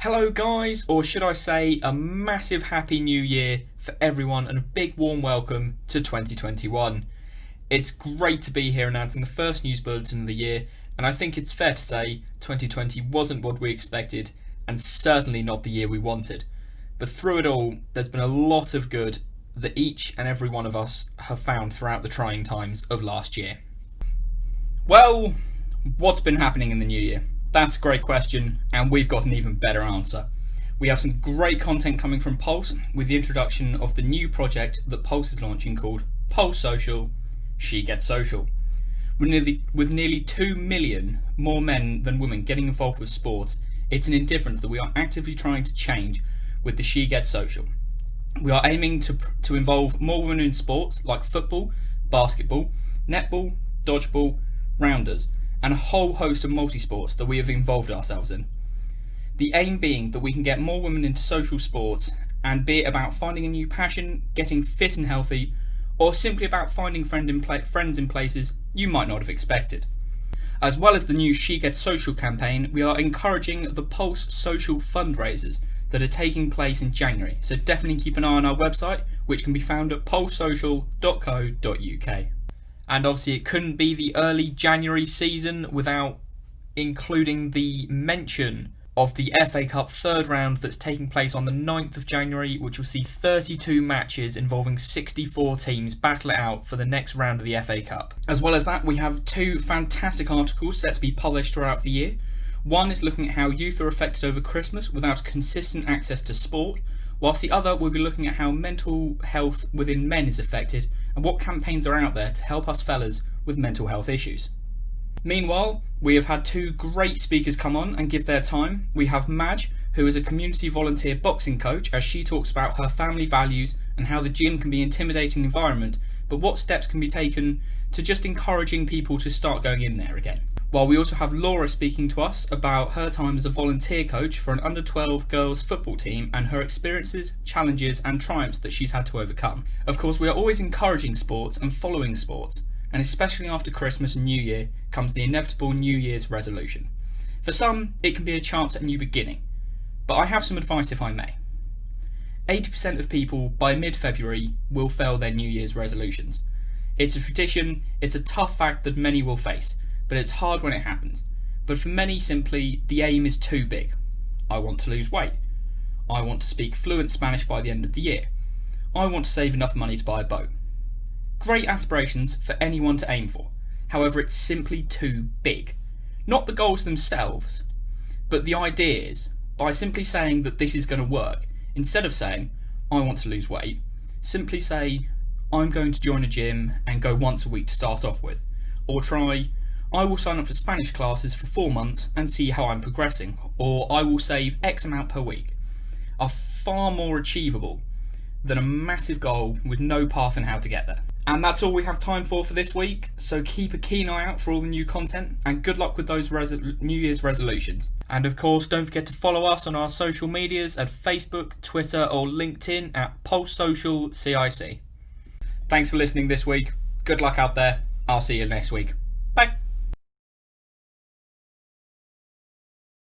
Hello guys, or should I say a massive happy new year for everyone and a big warm welcome to 2021. It's great to be here announcing the first news bulletin of the year, and I think it's fair to say 2020 wasn't what we expected and certainly not the year we wanted. But through it all, there's been a lot of good that each and every one of us have found throughout the trying times of last year. Well, what's been happening in the new year? That's a great question, and we've got an even better answer. We have some great content coming from Pulse with the introduction of the new project that Pulse is launching called Pulse Social, She Gets Social. With nearly 2 million more men than women getting involved with sports, it's an indifference that we are actively trying to change with the She Gets Social. We are aiming to involve more women in sports like football, basketball, netball, dodgeball, rounders, and a whole host of multi-sports that we have involved ourselves in. The aim being that we can get more women into social sports, and be it about finding a new passion, getting fit and healthy, or simply about finding friends in places you might not have expected. As well as the new She Gets Social campaign, we are encouraging the Pulse Social fundraisers that are taking place in January, so definitely keep an eye on our website, which can be found at pulsesocial.co.uk. And obviously it couldn't be the early January season without including the mention of the FA Cup third round that's taking place on the 9th of January, which will see 32 matches involving 64 teams battle it out for the next round of the FA Cup. As well as that, we have two fantastic articles set to be published throughout the year. One is looking at how youth are affected over Christmas without consistent access to sport, whilst the other will be looking at how mental health within men is affected and what campaigns are out there to help us fellas with mental health issues. Meanwhile, we have had two great speakers come on and give their time. We have Madge, who is a community volunteer boxing coach, as she talks about her family values and how the gym can be an intimidating environment, but what steps can be taken to just encouraging people to start going in there again. While we also have Laura speaking to us about her time as a volunteer coach for an under-12 girls football team and her experiences, challenges and triumphs that she's had to overcome. Of course, we are always encouraging sports and following sports, and especially after Christmas and New Year comes the inevitable New Year's resolution. For some, it can be a chance at a new beginning, but I have some advice if I may. 80% of people by mid-February will fail their New Year's resolutions. It's a tradition, it's a tough fact that many will face, but it's hard when it happens. But for many, simply, the aim is too big. I want to lose weight. I want to speak fluent Spanish by the end of the year. I want to save enough money to buy a boat. Great aspirations for anyone to aim for. However, it's simply too big. Not the goals themselves, but the ideas. By simply saying that this is going to work, instead of saying, I want to lose weight, simply say, I'm going to join a gym and go once a week to start off with. Or try, I will sign up for Spanish classes for 4 months and see how I'm progressing, or I will save X amount per week, are far more achievable than a massive goal with no path on how to get there. And that's all we have time for this week, so keep a keen eye out for all the new content, and good luck with those New Year's resolutions. And of course, don't forget to follow us on our social medias at Facebook, Twitter or LinkedIn at Pulse Social CIC. Thanks for listening this week, good luck out there, I'll see you next week. Bye!